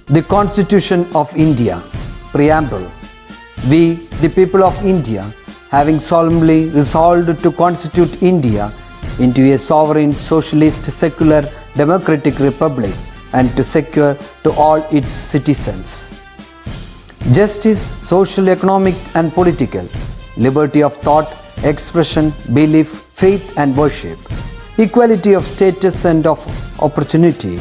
The Constitution of India, Preamble. We, the people of India, having solemnly resolved to constitute India into a sovereign, socialist, secular, democratic republic and to secure to all its citizens justice, social, economic and political, liberty of thought, expression, belief, faith and worship, equality of status and of opportunity,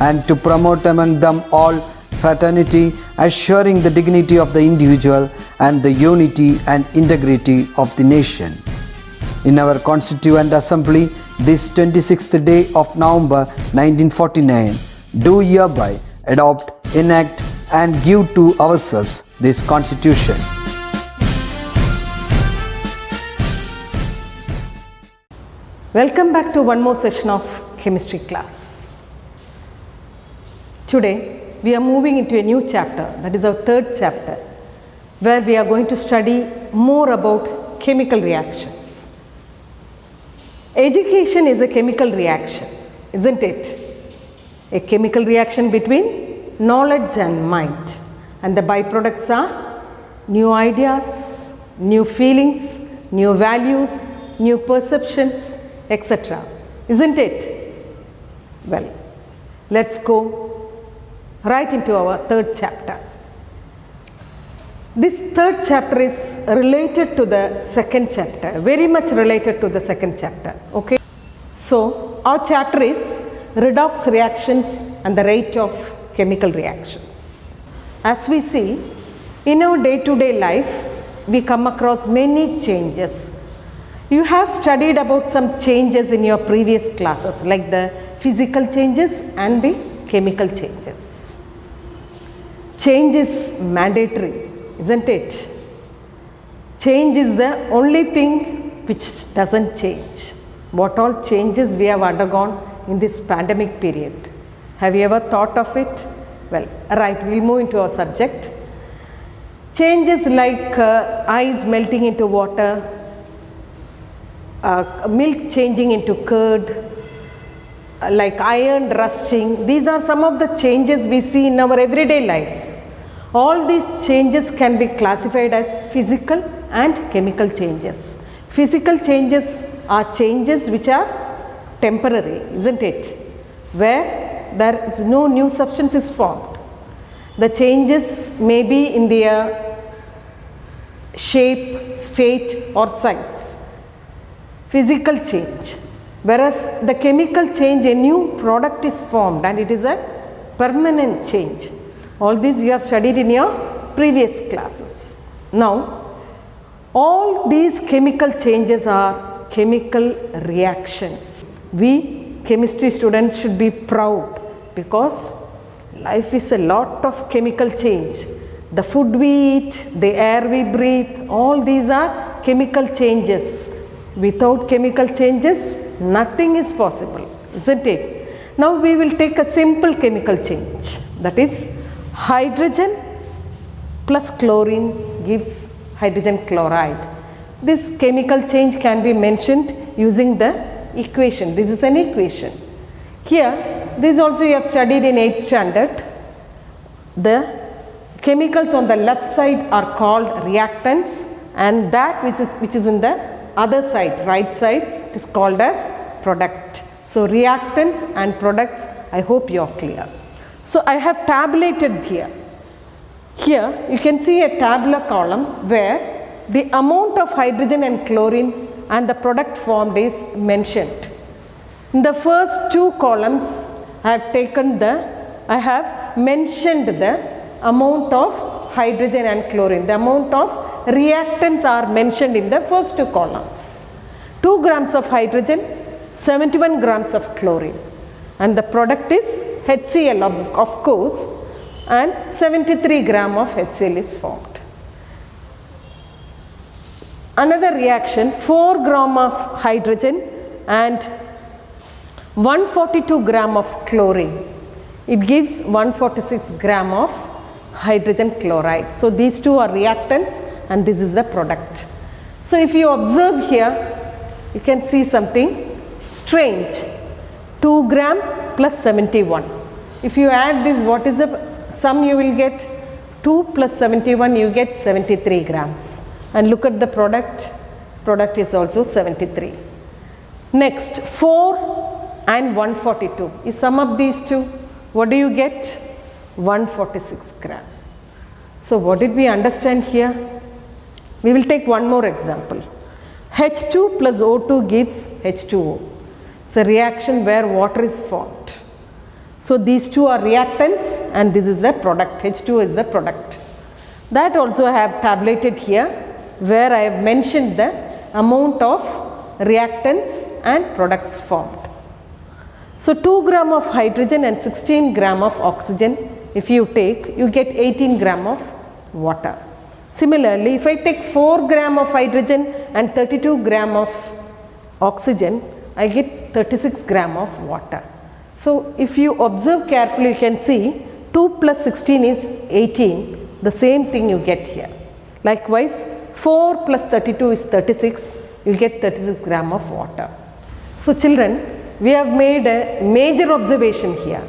and to promote among them all fraternity, assuring the dignity of the individual and the unity and integrity of the nation. In our Constituent Assembly, this 26th day of November 1949, do hereby adopt, enact and give to ourselves this Constitution. Welcome back to one more session of chemistry class. Today we are moving into a new chapter, that is our third chapter, where we are going to study more about chemical reactions. Education is a chemical reaction, isn't it? A chemical reaction between knowledge and mind, and the byproducts are new ideas, new feelings, new values, new perceptions, etc. Isn't it? Well, let's go right into our third chapter. This third chapter is related to the second chapter, very much related to the second chapter. Okay. So, our chapter is redox reactions and the rate of chemical reactions. As we see, in our day-to-day life, we come across many changes. You have studied about some changes in your previous classes, like the physical changes and the chemical changes. Change is mandatory, isn't it? Change is the only thing which doesn't change. What all changes we have undergone in this pandemic period. Have you ever thought of it? Well, right, we'll move into our subject. Changes like ice melting into water, milk changing into curd, like iron rusting. These are some of the changes we see in our everyday life. All these changes can be classified as physical and chemical changes. Physical changes are changes which are temporary, isn't it? Where there is no new substance is formed. The changes may be in their shape, state or size. Physical change. Whereas the chemical change, a new product is formed and it is a permanent change. All these you have studied in your previous classes. Now, all these chemical changes are chemical reactions. We chemistry students should be proud because life is a lot of chemical change. The food we eat, the air we breathe, all these are chemical changes. Without chemical changes, nothing is possible, isn't it? Now we will take a simple chemical change, that is hydrogen plus chlorine gives hydrogen chloride. This chemical change can be mentioned using the equation. This is an equation. Here, this also you have studied in 8th standard. The chemicals on the left side are called reactants and that which is in the other side, right side, is called as product. So, reactants and products, I hope you are clear. So, I have tabulated here. Here you can see a tabular column where the amount of hydrogen and chlorine and the product formed is mentioned. In the first two columns I have mentioned the amount of hydrogen and chlorine. The amount of reactants are mentioned in the first two columns. 2 grams of hydrogen, 71 grams of chlorine, and the product is HCl of course, and 73 gram of HCl is formed. Another reaction, 4 gram of hydrogen and 142 gram of chlorine. It gives 146 gram of hydrogen chloride. So, these two are reactants and this is the product. So, if you observe here, you can see something strange, 2 gram plus 71. If you add this, what is the Sum you will get 2 plus 71, you get 73 grams. And look at the product, product is also 73. Next, 4 and 142. You sum up these two, what do you get? 146 gram. So what did we understand here? We will take one more example. H2 plus O2 gives H2O. It's a reaction where water is formed. So these two are reactants and this is the product. H2O is the product. That also I have tabulated here, where I have mentioned the amount of reactants and products formed. So 2 gram of hydrogen and 16 gram of oxygen, if you take, you get 18 gram of water. Similarly, if I take 4 gram of hydrogen and 32 gram of oxygen, I get 36 gram of water. So if you observe carefully, you can see 2 plus 16 is 18, the same thing you get here. Likewise, 4 plus 32 is 36, you get 36 gram of water. So children, we have made a major observation here.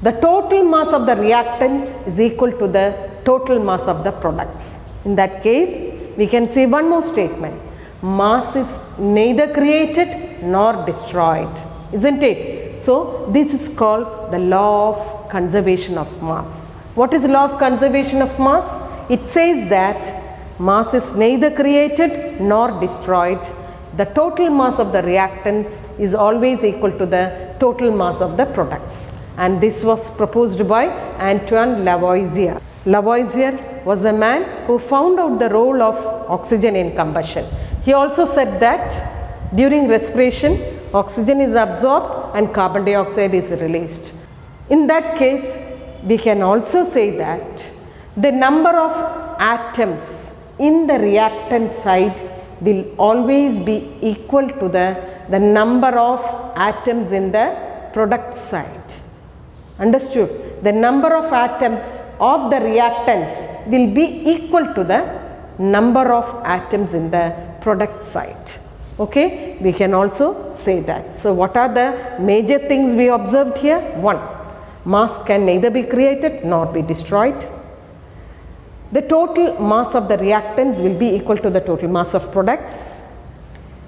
The total mass of the reactants is equal to the total mass of the products. In that case, we can say one more statement. Mass is neither created nor destroyed, isn't it? So this is called the law of conservation of mass. What is the law of conservation of mass? It says that mass is neither created nor destroyed. The total mass of the reactants is always equal to the total mass of the products. And this was proposed by Antoine Lavoisier. Lavoisier was a man who found out the role of oxygen in combustion. He also said that during respiration, oxygen is absorbed and carbon dioxide is released. In that case, we can also say that the number of atoms in the reactant side will always be equal to the number of atoms in the product side. Understood? The number of atoms of the reactants will be equal to the number of atoms in the product side. Okay, we can also say that. So what are the major things we observed here? 1, mass can neither be created nor be destroyed. The total mass of the reactants will be equal to the total mass of products.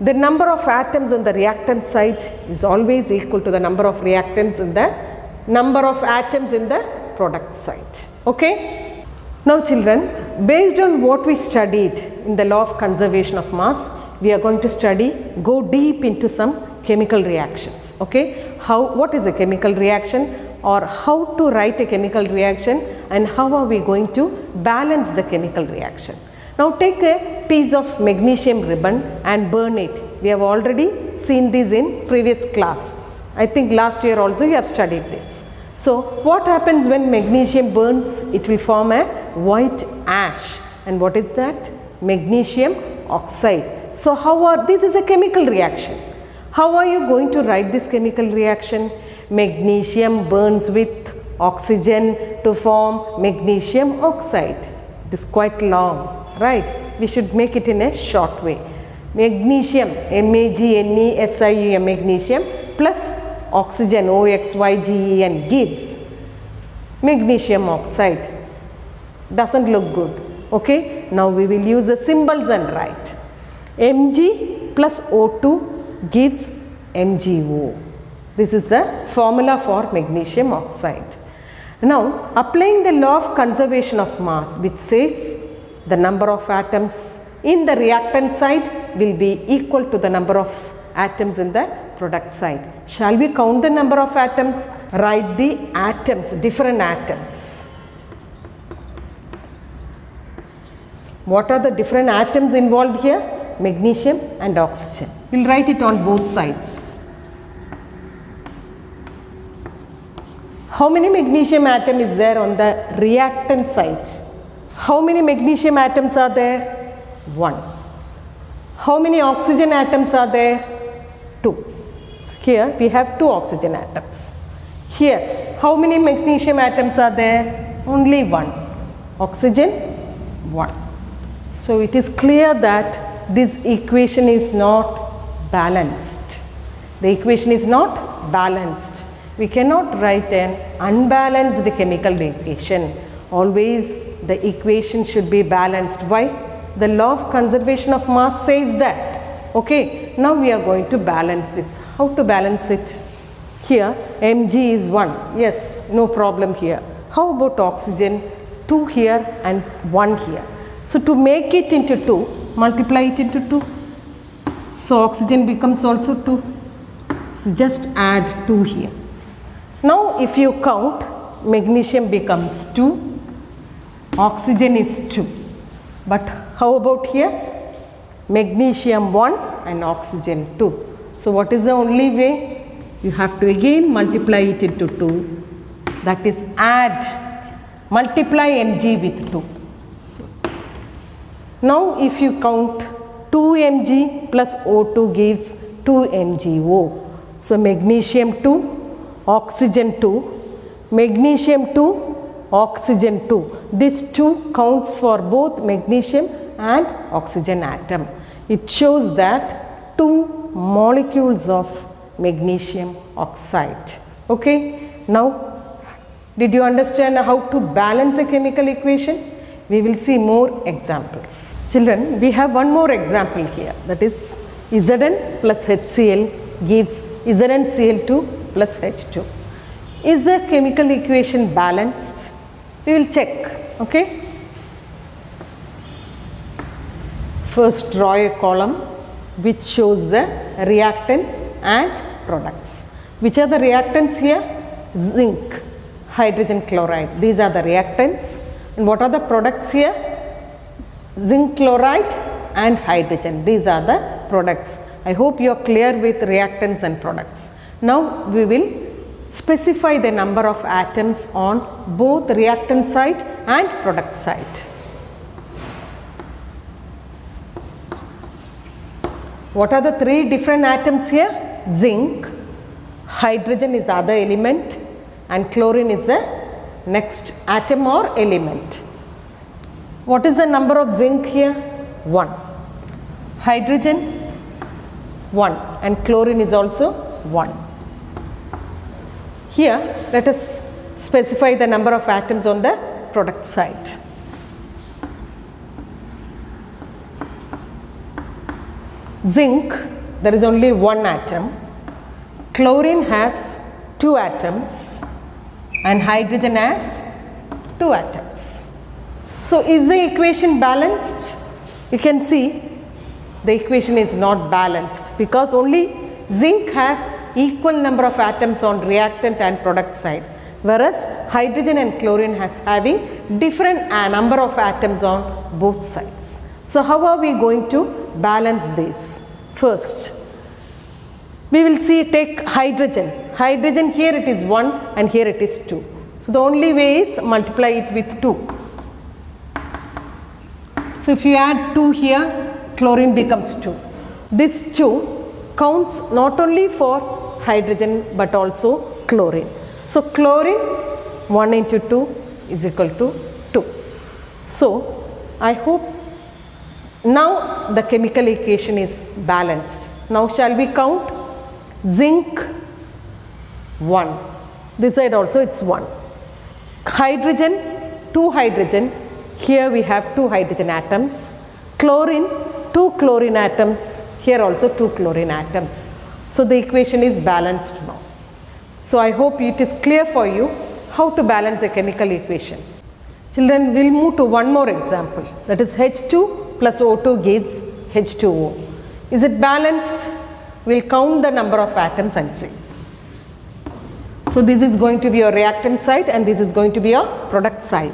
The number of atoms on the reactant side is always equal to the number of reactants in the number of atoms in the product side. Okay. Now children, based on what we studied in the law of conservation of mass, we are going to go deep into some chemical reactions. Okay. What is a chemical reaction, or how to write a chemical reaction, and how are we going to balance the chemical reaction. Now take a piece of magnesium ribbon and burn it. We have already seen this in previous class. I think last year also you have studied this. So what happens when magnesium burns? It will form a white ash. And what is that? Magnesium oxide. So this is a chemical reaction. How are you going to write this chemical reaction? Magnesium burns with oxygen to form magnesium oxide. It is quite long, right? We should make it in a short way. Magnesium, MAGNESIUM, magnesium plus oxygen, OXYGEN, gives magnesium oxide. Doesn't look good. Okay, now we will use the symbols and write. Mg plus O2 gives MgO. This is the formula for magnesium oxide. Now applying the law of conservation of mass, which says the number of atoms in the reactant side will be equal to the number of atoms in the product side. Shall we count the number of atoms? Write the atoms, different atoms. What are the different atoms involved here? Magnesium and oxygen. We will write it on both sides. How many magnesium atom is there on the reactant side? How many magnesium atoms are there? 1. How many oxygen atoms are there? 2. So here we have 2 oxygen atoms. Here, how many magnesium atoms are there? Only 1. Oxygen, 1. So it is clear that this equation is not balanced. The equation is not balanced. We cannot write an unbalanced chemical equation. Always the equation should be balanced. Why? The law of conservation of mass says that. Okay, now we are going to balance this. How to balance it? Here Mg is 1. Yes, no problem here. How about oxygen? 2 here and 1 here. So to make it into 2, multiply it into 2. So oxygen becomes also 2. So just add 2 here. Now if you count, magnesium becomes 2, oxygen is 2. But how about here? Magnesium 1 and oxygen 2. So what is the only way? You have to again multiply it into 2. That is add, multiply Mg with 2. So now if you count 2 Mg plus O2 gives 2 MgO. So magnesium 2, oxygen 2, magnesium 2, oxygen 2. This 2 counts for both magnesium and oxygen atom. It shows that 2 molecules of magnesium oxide. Okay. Now did you understand how to balance a chemical equation? We will see more examples. Children, we have one more example here, that is Zn plus HCl gives ZnCl2 plus H2. Is the chemical equation balanced? We will check. Okay. First draw a column which shows the reactants and products. Which are the reactants here? Zinc, hydrogen chloride. These are the reactants. And what are the products here? Zinc chloride and hydrogen. These are the products. I hope you are clear with reactants and products. Now we will specify the number of atoms on both reactant side and product side. What are the 3 different atoms here? Zinc, hydrogen is other element and chlorine is the next atom or element. What is the number of zinc here? 1. Hydrogen 1 and chlorine is also 1. Here let us specify the number of atoms on the product side. Zinc, there is only 1 atom, chlorine has 2 atoms and hydrogen has 2 atoms. So is the equation balanced? You can see the equation is not balanced because only zinc has equal number of atoms on reactant and product side, whereas hydrogen and chlorine has having different number of atoms on both sides. So how are we going to balance this? First, we will see, take hydrogen. Hydrogen here it is 1 and here it is 2. So the only way is multiply it with 2. So if you add 2 here, chlorine becomes 2. This 2 counts not only for hydrogen but also chlorine. So chlorine 1 into 2 is equal to 2. So I hope now the chemical equation is balanced. Now shall we count? Zinc 1, this side also it's 1. Hydrogen 2 hydrogen, here we have 2 hydrogen atoms. Chlorine 2 chlorine atoms, here also 2 chlorine atoms. So the equation is balanced now. So I hope it is clear for you how to balance a chemical equation. Children, we will move to one more example, that is H2 plus O2 gives H2O. Is it balanced? We will count the number of atoms and see. So this is going to be your reactant side and this is going to be your product side.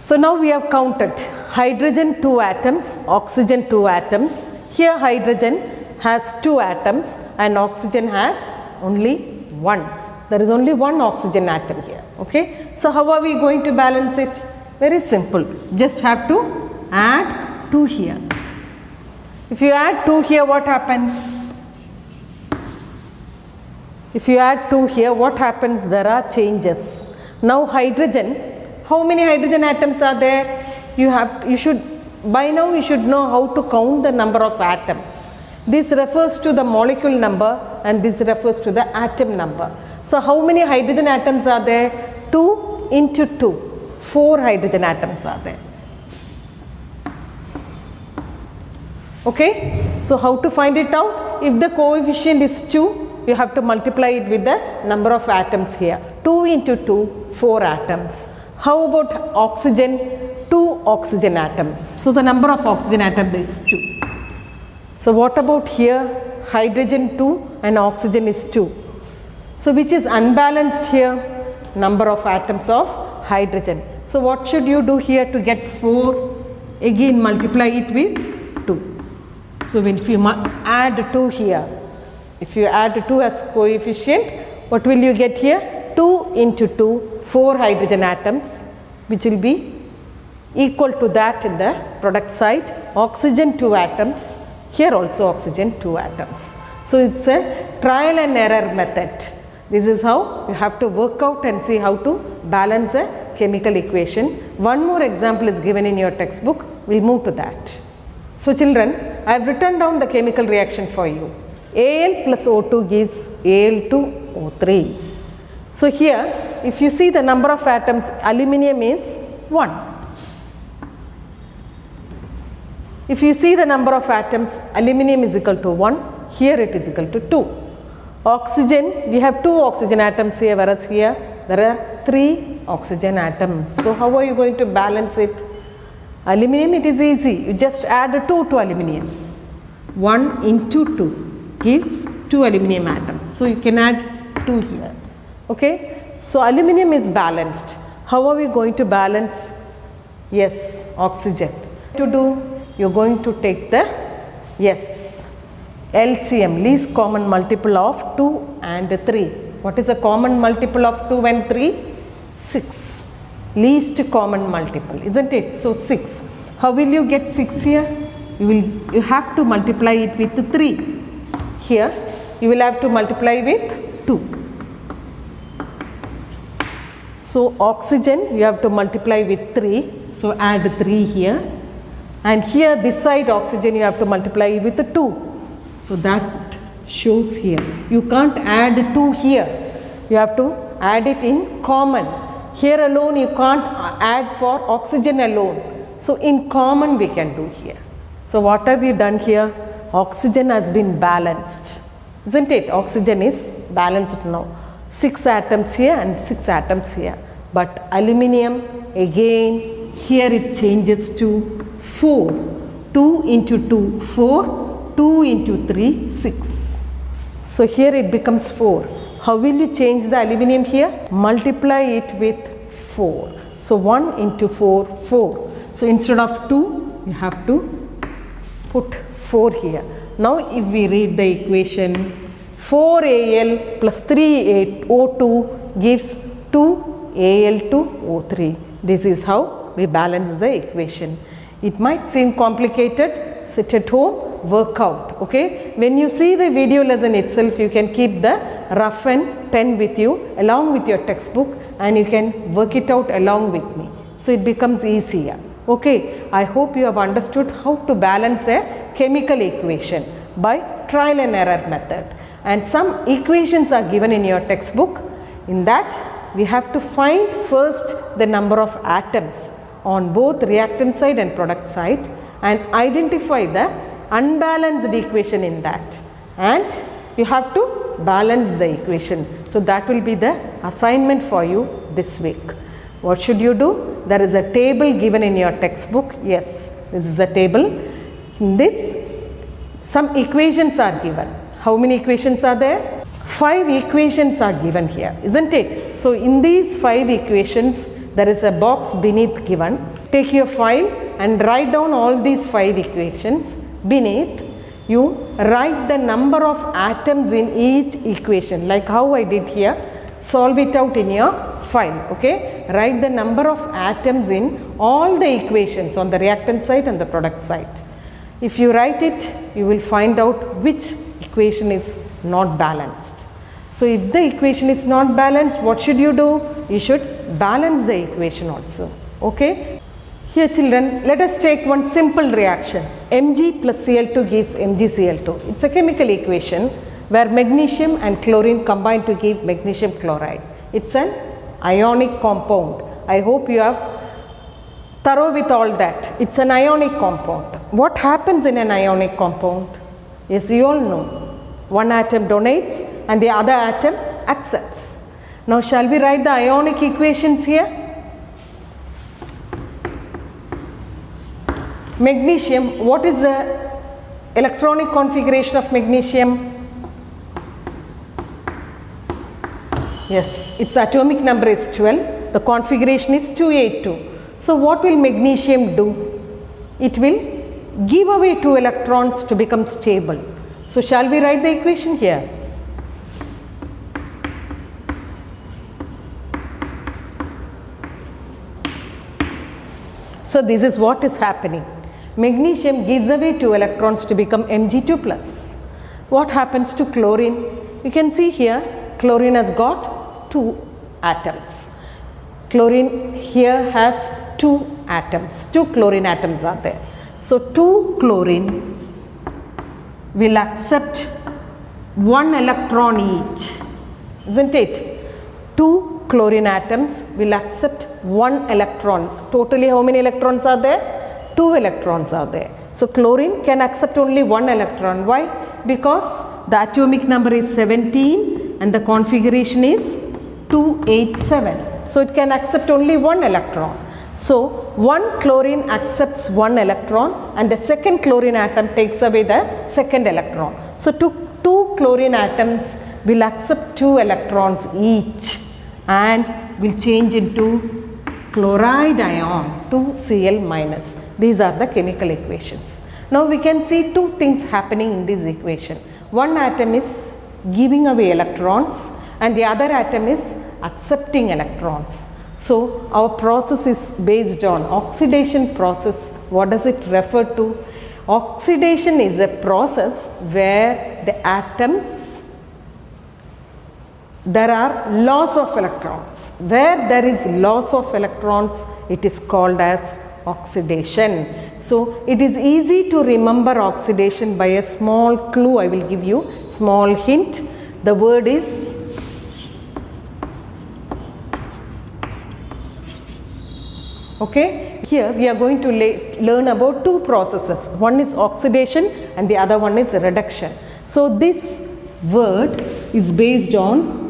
So now we have counted hydrogen 2 atoms, oxygen 2 atoms. Here hydrogen has 2 atoms and oxygen has only 1. There is only 1 oxygen atom here. Okay. So how are we going to balance it? Very simple. Just have to add 2 here. If you add 2 here, what happens? If you add 2 here, what happens? There are changes. Now hydrogen How many hydrogen atoms are there? By now you should know how to count the number of atoms. This refers to the molecule number and this refers to the atom number. So how many hydrogen atoms are there? 2 into 2, 4 hydrogen atoms are there. Okay, so how to find it out? If the coefficient is 2, you have to multiply it with the number of atoms here. 2 into 2, 4 atoms. How about oxygen? 2 oxygen atoms. So the number of oxygen atoms is 2. So what about here? Hydrogen 2 and oxygen is 2. So which is unbalanced here? Number of atoms of hydrogen. So what should you do here to get 4? Again multiply it with 2. So if you add 2 here, if you add 2 as coefficient, what will you get here? 2 into 2, 4 hydrogen atoms, which will be equal to that in the product side. Oxygen 2 atoms, here also oxygen 2 atoms. So it's a trial and error method. This is how you have to work out and see how to balance a chemical equation. One more example is given in your textbook. We'll move to that. So children, I have written down the chemical reaction for you. Al plus O2 gives Al2O3. So here, if you see the number of atoms, aluminium is 1. If you see the number of atoms, aluminium is equal to 1, here it is equal to 2. Oxygen, we have 2 oxygen atoms here, whereas here there are 3 oxygen atoms. So how are you going to balance it? Aluminium, it is easy, you just add 2 to aluminium. 1 into 2 gives 2 aluminium atoms. So you can add 2 here. Okay, so aluminium is balanced. How are we going to balance? Yes, oxygen. To do, you are going to take the LCM, least common multiple of 2 and 3. What is a common multiple of 2 and 3? 6. Least common multiple, isn't it? So 6. How will you get 6 here? You have to multiply it with 3. Here you will have to multiply with 2. So oxygen you have to multiply with 3. So add 3 here. And here this side oxygen you have to multiply it with 2. So that shows here. You can't add 2 here. You have to add it in common. Here alone you can't add for oxygen alone. So in common we can do here. So what have we done here? Oxygen has been balanced. Isn't it? Oxygen is balanced now. 6 atoms here and 6 atoms here. But aluminium again here it changes to 4. 2 into 2, 4. 2 into 3, 6. So here it becomes 4. How will you change the aluminium here? Multiply it with 4. So 1 into 4, 4. So instead of 2, you have to put 4 here. Now if we read the equation, 4Al plus 3O2 gives 2Al2O3. This is how we balance the equation. It might seem complicated. Sit at home, work out. Okay, when you see the video lesson itself, you can keep the rough and pen with you along with your textbook and you can work it out along with me. So it becomes easier. Okay, I hope you have understood how to balance a chemical equation by trial and error method. And some equations are given in your textbook. In that we have to find first the number of atoms on both reactant side and product side and identify the unbalanced equation in that, and you have to balance the equation. So that will be the assignment for you this week. What should you do? There is a table given in your textbook. Yes, this is a table. In this some equations are given. How many equations are there? 5 equations are given here, isn't it? So in these 5 equations there is a box beneath given. Take your file and write down all these 5 equations. Beneath you write the number of atoms in each equation, like how I did here. Solve it out in your file. Okay, write the number of atoms in all the equations on the reactant side and the product side. If you write it, you will find out which equation is not balanced. So if the equation is not balanced, what should you do? You should balance the equation also. Okay. Here children, let us take one simple reaction. Mg plus Cl2 gives MgCl2. It's a chemical equation where magnesium and chlorine combine to give magnesium chloride. It's an ionic compound. I hope you have thorough with all that. It's an ionic compound. What happens in an ionic compound? Yes, you all know. One atom donates and the other atom accepts. Now shall we write the ionic equations here? Magnesium, what is the electronic configuration of magnesium? Yes, its atomic number is 12, the configuration is 282. So what will magnesium do? It will give away 2 electrons to become stable. So shall we write the equation here? So this is what is happening. Magnesium gives away 2 electrons to become Mg2 plus. What happens to chlorine? You can see here chlorine has got 2 atoms. Chlorine here has 2 atoms. 2 chlorine atoms are there. So 2 chlorine will accept 1 electron each, isn't it? 2 chlorine atoms will accept 1 electron. Totally how many electrons are there? 2 electrons are there. So chlorine can accept only 1 electron. Why? Because the atomic number is 17 and the configuration is 287. So it can accept only 1 electron. So 1 chlorine accepts 1 electron and the second chlorine atom takes away the second electron. So 2 chlorine atoms will accept 2 electrons each and will change into chloride ion 2Cl minus. These are the chemical equations. Now we can see 2 things happening in this equation. One atom is giving away electrons and the other atom is accepting electrons. So our process is based on oxidation process. What does it refer to? Oxidation is a process where the atoms, there are loss of electrons. Where there is loss of electrons, it is called as oxidation. So it is easy to remember oxidation by a small clue. I will give you small hint. The word is okay. Here we are going to learn about 2 processes. One is oxidation and the other one is reduction. So this word is based on,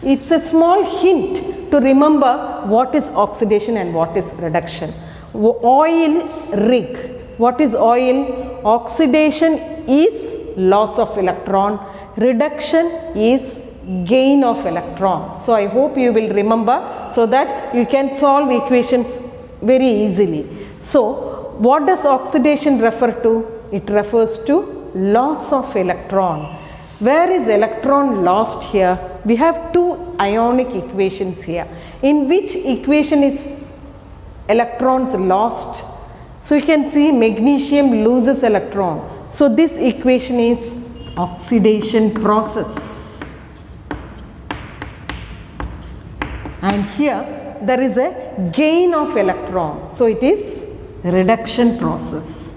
it's a small hint to remember what is oxidation and what is reduction. Oil rig. What is oil? Oxidation is loss of electron. Reduction is gain of electron. So I hope you will remember so that you can solve equations very easily. So what does oxidation refer to? It refers to loss of electron. Where is electron lost here? We have 2 ionic equations here. In which equation is electrons lost? So you can see magnesium loses electron. So this equation is oxidation process. And here there is a gain of electron. So it is reduction process.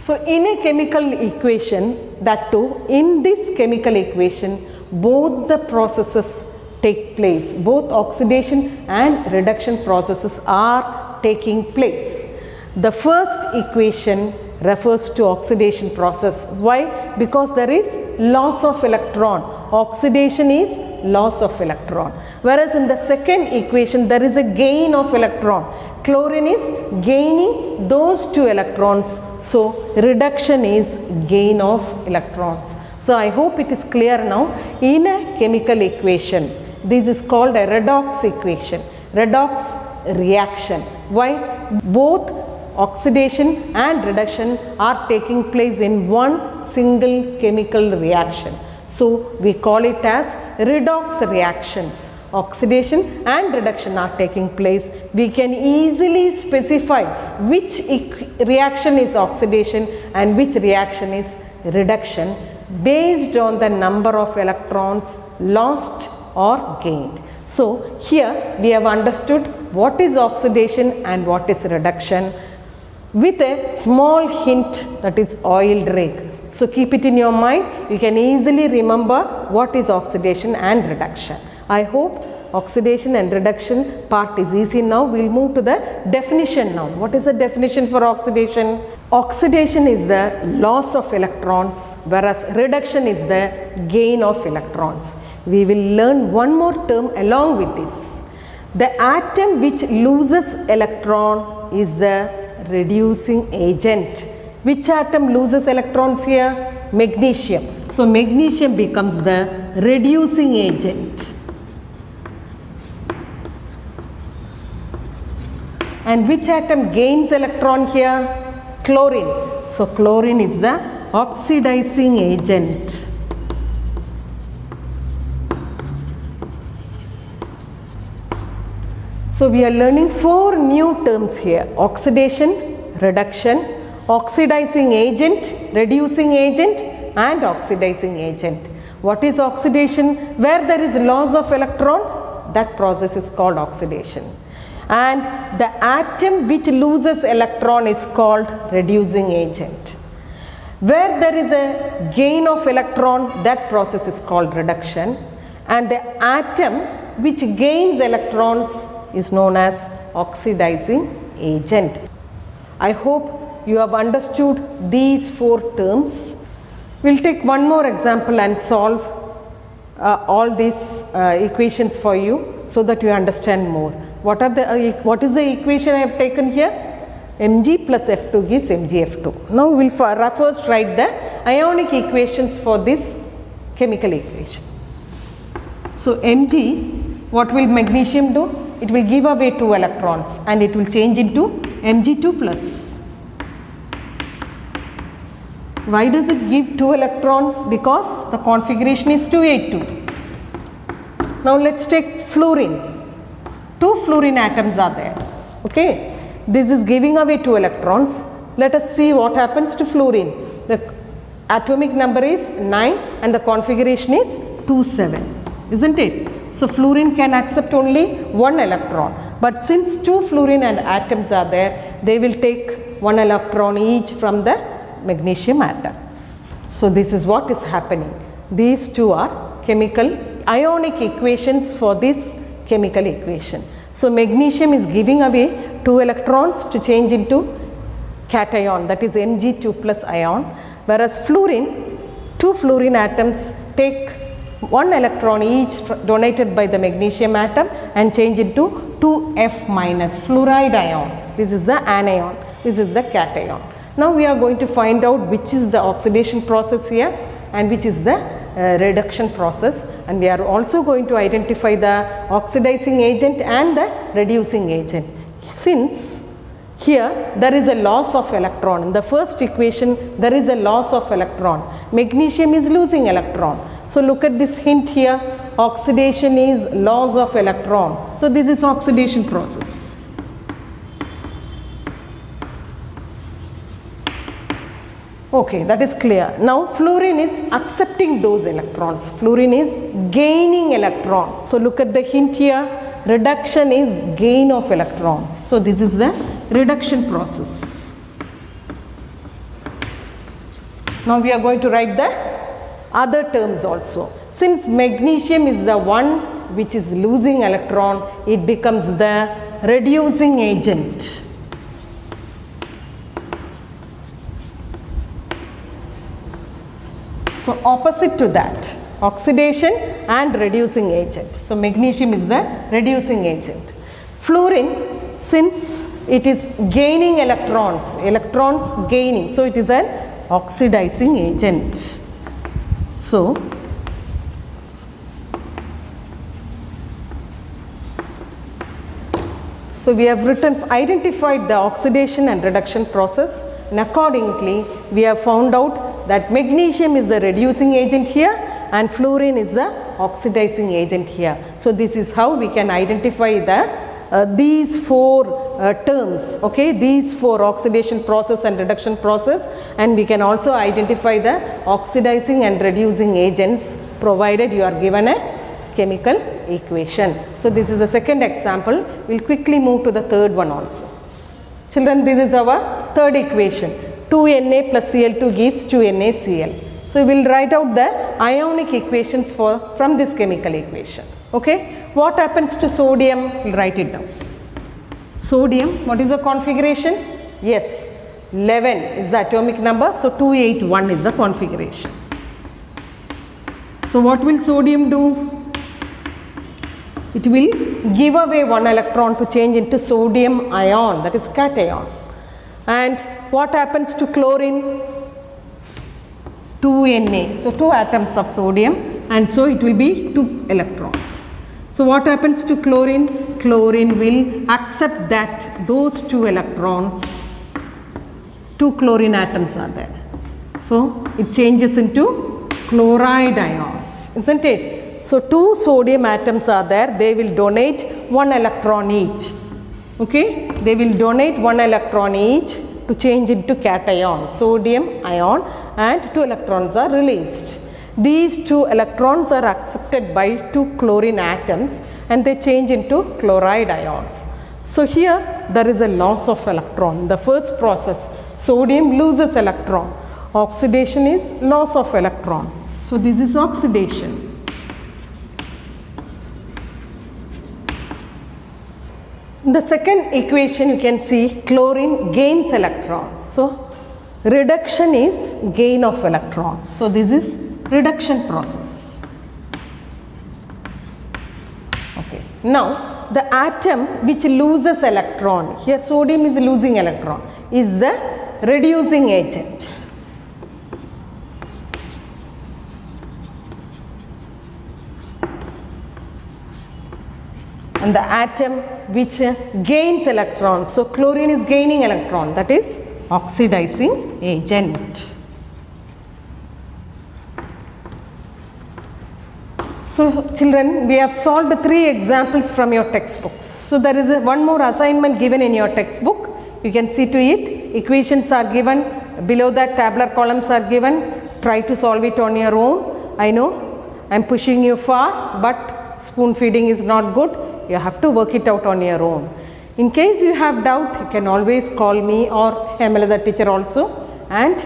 So in a chemical equation, that too, in this chemical equation, both the processes take place. Both oxidation and reduction processes are taking place. The first equation refers to oxidation process. Why? Because there is loss of electron. Oxidation is loss of electron. Whereas in the second equation there is a gain of electron. Chlorine is gaining those 2 electrons. So reduction is gain of electrons. So I hope it is clear now. In a chemical equation, this is called a redox equation. Redox reaction. Why? Both oxidation and reduction are taking place in one single chemical reaction. So we call it as redox reactions. Oxidation and reduction are taking place. We can easily specify which reaction is oxidation and which reaction is reduction based on the number of electrons lost or gained. So here we have understood what is oxidation and what is reduction with a small hint, that is oiled rig. So keep it in your mind, you can easily remember what is oxidation and reduction. I hope oxidation and reduction part is easy now. We will move to the definition now. What is the definition for oxidation? Oxidation is the loss of electrons, whereas reduction is the gain of electrons. We will learn one more term along with this. The atom which loses electron is the reducing agent. Which atom loses electrons here? Magnesium. So magnesium becomes the reducing agent. And which atom gains electron here? Chlorine. So chlorine is the oxidizing agent. So we are learning 4 new terms here: oxidation, reduction, oxidizing agent, reducing agent and oxidizing agent. What is oxidation? Where there is loss of electron, that process is called oxidation. And the atom which loses electron is called reducing agent. Where there is a gain of electron, that process is called reduction. And the atom which gains electrons is known as oxidizing agent. I hope you have understood these 4 terms. We will take one more example and solve all these equations for you so that you understand more. What is the equation I have taken here? Mg plus F2 gives MgF2. Now we will first write the ionic equations for this chemical equation. So Mg, what will magnesium do? It will give away 2 electrons and it will change into Mg2 plus. Why does it give 2 electrons? Because the configuration is 282. Now let us take fluorine. 2 fluorine atoms are there. Okay. This is giving away 2 electrons. Let us see what happens to fluorine. The atomic number is 9 and the configuration is 27. Isn't it? So fluorine can accept only 1 electron, but since 2 fluorine and atoms are there, they will take 1 electron each from the magnesium atom. So this is what is happening. These 2 are chemical ionic equations for this chemical equation. So magnesium is giving away 2 electrons to change into cation, that is Mg2 plus ion, whereas fluorine, 2 fluorine atoms take 1 electron each donated by the magnesium atom and change into 2F minus fluoride ion. This is the anion, this is the cation. Now we are going to find out which is the oxidation process here and which is the reduction process, and we are also going to identify the oxidizing agent and the reducing agent. Since here there is a loss of electron, in the first equation there is a loss of electron, magnesium is losing electron. So look at this hint here, oxidation is loss of electron. So this is oxidation process. Okay, that is clear. Now fluorine is accepting those electrons, fluorine is gaining electrons. So look at the hint here, reduction is gain of electrons. So this is the reduction process. Now we are going to write the other terms also. Since magnesium is the one which is losing electron, it becomes the reducing agent. So opposite to that, oxidation and reducing agent. So magnesium is the reducing agent. Fluorine, since it is gaining electrons gaining, so it is an oxidizing agent. So we have identified the oxidation and reduction process, and accordingly we have found out that magnesium is the reducing agent here and fluorine is the oxidizing agent here. So this is how we can identify the these four terms, okay, these four oxidation process and reduction process, and we can also identify the oxidizing and reducing agents provided you are given a chemical equation. So this is the second example. We will quickly move to the third one also. Children, this is our third equation. 2Na plus Cl2 gives 2NaCl. So we will write out the ionic equations from this chemical equation. Okay. What happens to sodium? We will write it down. Sodium, what is the configuration? Yes, 11 is the atomic number. So 281 is the configuration. So what will sodium do? It will give away one electron to change into sodium ion, that is cation. And what happens to chlorine? 2Na. So 2 atoms of sodium, and so it will be 2 electrons. So what happens to chlorine? Chlorine will accept that those 2 electrons, 2 chlorine atoms are there. So it changes into chloride ions, isn't it? So 2 sodium atoms are there, they will donate 1 electron each. Okay, they will donate 1 electron each to change into cation, sodium ion, and 2 electrons are released. These 2 electrons are accepted by 2 chlorine atoms and they change into chloride ions. So here there is a loss of electron. The first process, sodium loses electron. Oxidation is loss of electron. So this is oxidation. In the second equation you can see chlorine gains electrons. So reduction is gain of electron. So this is reduction process. Okay. Now the atom which loses electron, here sodium is losing electron, is the reducing agent. And the atom which gains electrons, so chlorine is gaining electron, that is oxidizing agent. So children, we have solved 3 examples from your textbooks. So there is one more assignment given in your textbook. You can see to it. Equations are given, below that tabular columns are given. Try to solve it on your own. I know I am pushing you far, but spoon feeding is not good. You have to work it out on your own. In case you have doubt, you can always call me or Hemala the teacher also, and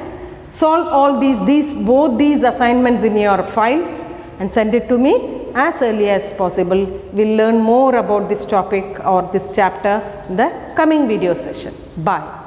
solve all both these assignments in your files and send it to me as early as possible. We will learn more about this topic or this chapter in the coming video session. Bye.